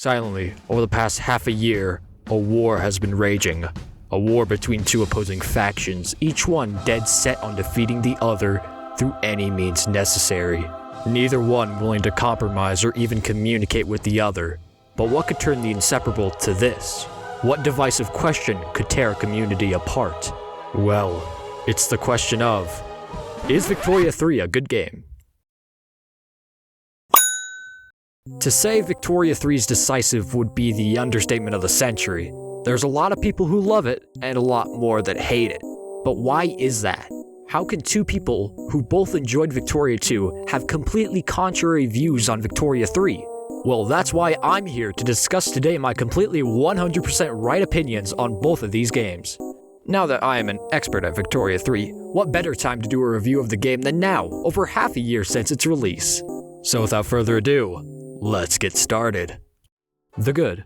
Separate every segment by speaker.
Speaker 1: Silently, over the past half a year, a war has been raging. A war between two opposing factions, each one dead set on defeating the other through any means necessary. Neither one willing to compromise or even communicate with the other. But what could turn the inseparable to this? What divisive question could tear a community apart? Well, it's the question of, is Victoria 3 a good game? To say Victoria 3 is decisive would be the understatement of the century. There's a lot of people who love it, and a lot more that hate it. But why is that? How can two people who both enjoyed Victoria 2 have completely contrary views on Victoria 3? Well, that's why I'm here to discuss today my completely 100% right opinions on both of these games. Now that I am an expert at Victoria 3, what better time to do a review of the game than now, over half a year since its release? So without further ado, let's get started. The good.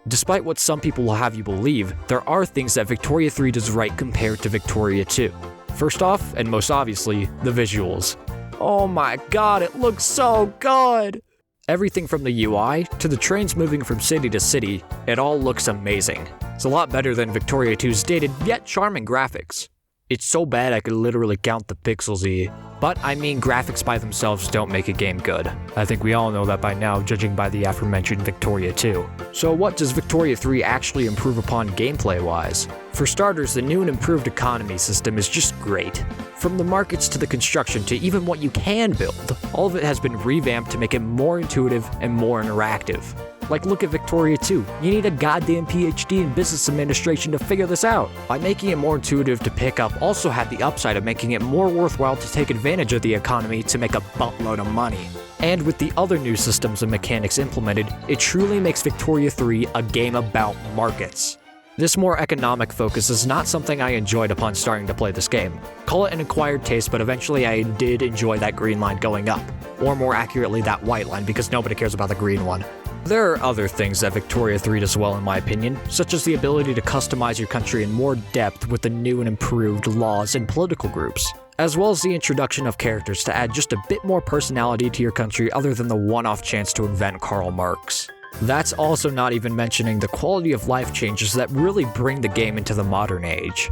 Speaker 1: Despite what some people will have you believe, there are things that Victoria 3 does right compared to Victoria 2. First off, and most obviously, the visuals. Oh my god, it looks so good! Everything from the UI, to the trains moving from city to city, it all looks amazing. It's a lot better than Victoria 2's dated yet charming graphics. It's so bad I could literally count the pixels. But I mean, graphics by themselves don't make a game good. I think we all know that by now, judging by the aforementioned Victoria 2. So what does Victoria 3 actually improve upon gameplay-wise? For starters, the new and improved economy system is just great. From the markets to the construction to even what you can build, all of it has been revamped to make it more intuitive and more interactive. Like, look at Victoria 2. You need a goddamn PhD in business administration to figure this out. By making it more intuitive to pick up also had the upside of making it more worthwhile to take advantage of the economy to make a buttload of money. And with the other new systems and mechanics implemented, it truly makes Victoria 3 a game about markets. This more economic focus is not something I enjoyed upon starting to play this game. Call it an acquired taste, but eventually I did enjoy that green line going up. Or more accurately, that white line, because nobody cares about the green one. There are other things that Victoria 3 does well in my opinion, such as the ability to customize your country in more depth with the new and improved laws and political groups, as well as the introduction of characters to add just a bit more personality to your country other than the one-off chance to invent Karl Marx. That's also not even mentioning the quality of life changes that really bring the game into the modern age.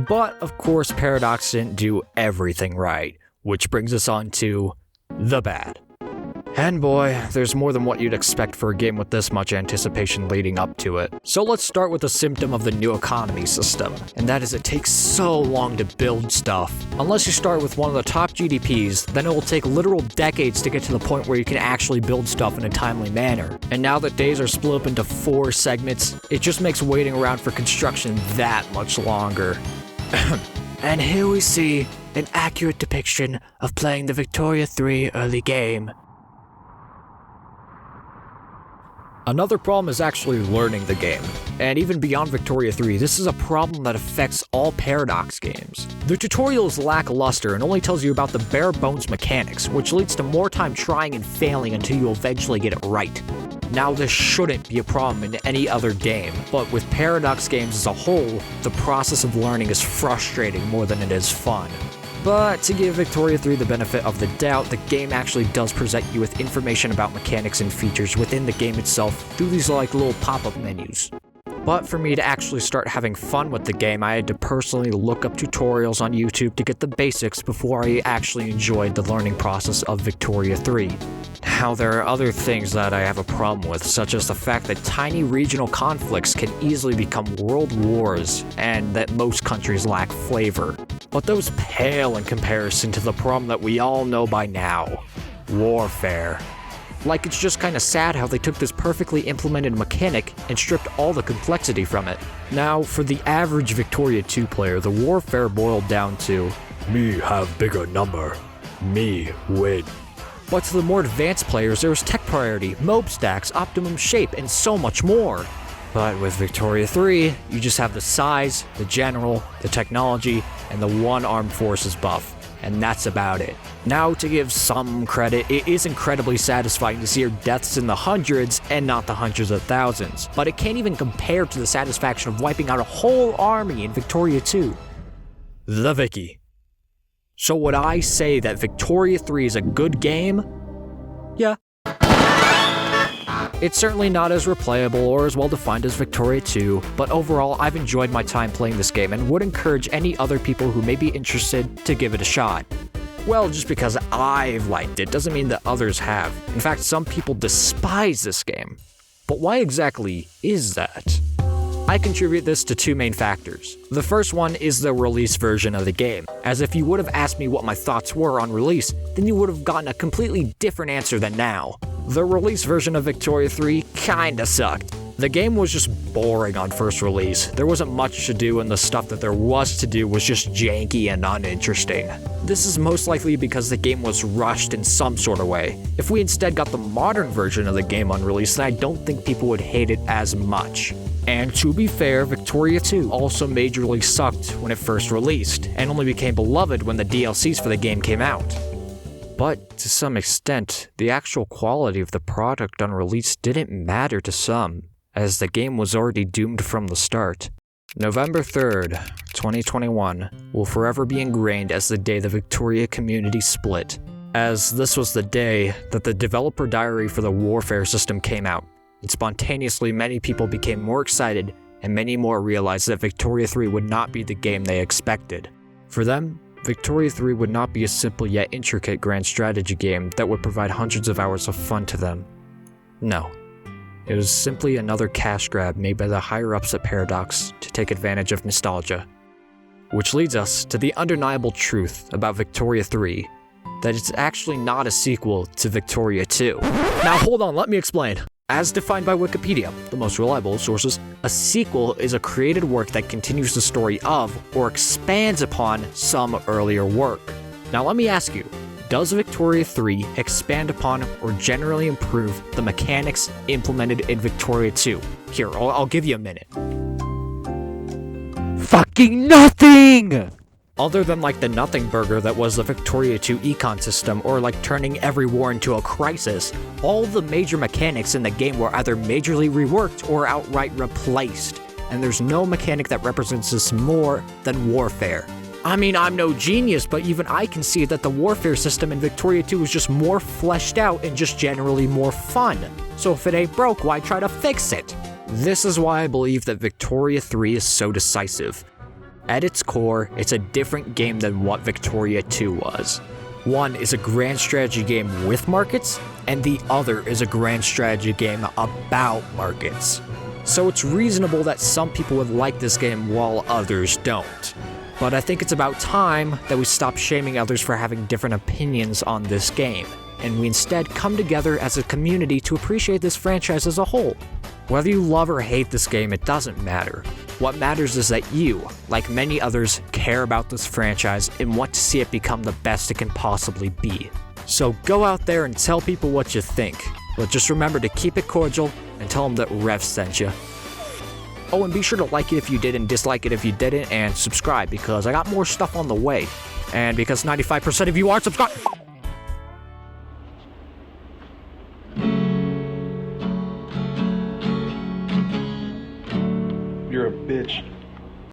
Speaker 1: But of course, Paradox didn't do everything right, which brings us on to the bad. And boy, there's more than what you'd expect for a game with this much anticipation leading up to it. So let's start with a symptom of the new economy system, and that is it takes so long to build stuff. Unless you start with one of the top GDPs, then it will take literal decades to get to the point where you can actually build stuff in a timely manner. And now that days are split up into 4 segments, it just makes waiting around for construction that much longer. And here we see an accurate depiction of playing the Victoria 3 early game. Another problem is actually learning the game, and even beyond Victoria 3, this is a problem that affects all Paradox games. The tutorial is lackluster and only tells you about the bare bones mechanics, which leads to more time trying and failing until you eventually get it right. Now, this shouldn't be a problem in any other game, but with Paradox games as a whole, the process of learning is frustrating more than it is fun. But to give Victoria 3 the benefit of the doubt, the game actually does present you with information about mechanics and features within the game itself through these little pop-up menus. But for me to actually start having fun with the game, I had to personally look up tutorials on YouTube to get the basics before I actually enjoyed the learning process of Victoria 3. Now, there are other things that I have a problem with, such as the fact that tiny regional conflicts can easily become world wars, and that most countries lack flavor. But those pale in comparison to the problem that we all know by now: warfare. Like, it's just kinda sad how they took this perfectly implemented mechanic and stripped all the complexity from it. Now, for the average Victoria 2 player, the warfare boiled down to, me have bigger number, me win. But to the more advanced players, there was tech priority, mob stacks, optimum shape, and so much more. But with Victoria 3, you just have the size, the general, the technology, and the one armed forces buff, and that's about it. Now, to give some credit, it is incredibly satisfying to see your deaths in the hundreds and not the hundreds of thousands, but it can't even compare to the satisfaction of wiping out a whole army in Victoria 2. The Vicky. So would I say that Victoria 3 is a good game? Yeah. It's certainly not as replayable or as well defined as Victoria 2, but overall I've enjoyed my time playing this game and would encourage any other people who may be interested to give it a shot. Well, just because I've liked it doesn't mean that others have. In fact, some people despise this game. But why exactly is that? I contribute this to two main factors. The first one is the release version of the game, as if you would have asked me what my thoughts were on release, then you would have gotten a completely different answer than now. The release version of Victoria 3 kinda sucked. The game was just boring on first release. There wasn't much to do, and the stuff that there was to do was just janky and uninteresting. This is most likely because the game was rushed in some sort of way. If we instead got the modern version of the game on release, then I don't think people would hate it as much. And to be fair, Victoria 2 also majorly sucked when it first released, and only became beloved when the DLCs for the game came out. But to some extent, the actual quality of the product on release didn't matter to some, as the game was already doomed from the start. November 3rd, 2021 will forever be ingrained as the day the Victoria community split, as this was the day that the developer diary for the Warfare system came out. And spontaneously, many people became more excited, and many more realized that Victoria 3 would not be the game they expected. For them, Victoria 3 would not be a simple yet intricate grand strategy game that would provide hundreds of hours of fun to them. No. It was simply another cash grab made by the higher-ups at Paradox to take advantage of nostalgia. Which leads us to the undeniable truth about Victoria 3, that it's actually not a sequel to Victoria 2. Now hold on, let me explain. As defined by Wikipedia, the most reliable sources, a sequel is a created work that continues the story of or expands upon some earlier work. Now let me ask you, does Victoria 3 expand upon or generally improve the mechanics implemented in Victoria 2? Here, I'll give you a minute. Fucking nothing! Other than like the nothing burger that was the Victoria 2 econ system, or like turning every war into a crisis, all the major mechanics in the game were either majorly reworked or outright replaced, and there's no mechanic that represents this more than warfare. I mean, I'm no genius, but even I can see that the warfare system in Victoria 2 is just more fleshed out and just generally more fun. So if it ain't broke, why try to fix it? This is why I believe that Victoria 3 is so decisive. At its core, it's a different game than what Victoria 2 was. One is a grand strategy game with markets, and the other is a grand strategy game about markets. So it's reasonable that some people would like this game while others don't. But I think it's about time that we stop shaming others for having different opinions on this game, and we instead come together as a community to appreciate this franchise as a whole. Whether you love or hate this game, it doesn't matter. What matters is that you, like many others, care about this franchise and want to see it become the best it can possibly be. So go out there and tell people what you think, but just remember to keep it cordial and tell them that Rev sent you. Oh, and be sure to like it if you did and dislike it if you didn't, and subscribe because I got more stuff on the way. And because 95% of you aren't subscribed.
Speaker 2: You're a bitch.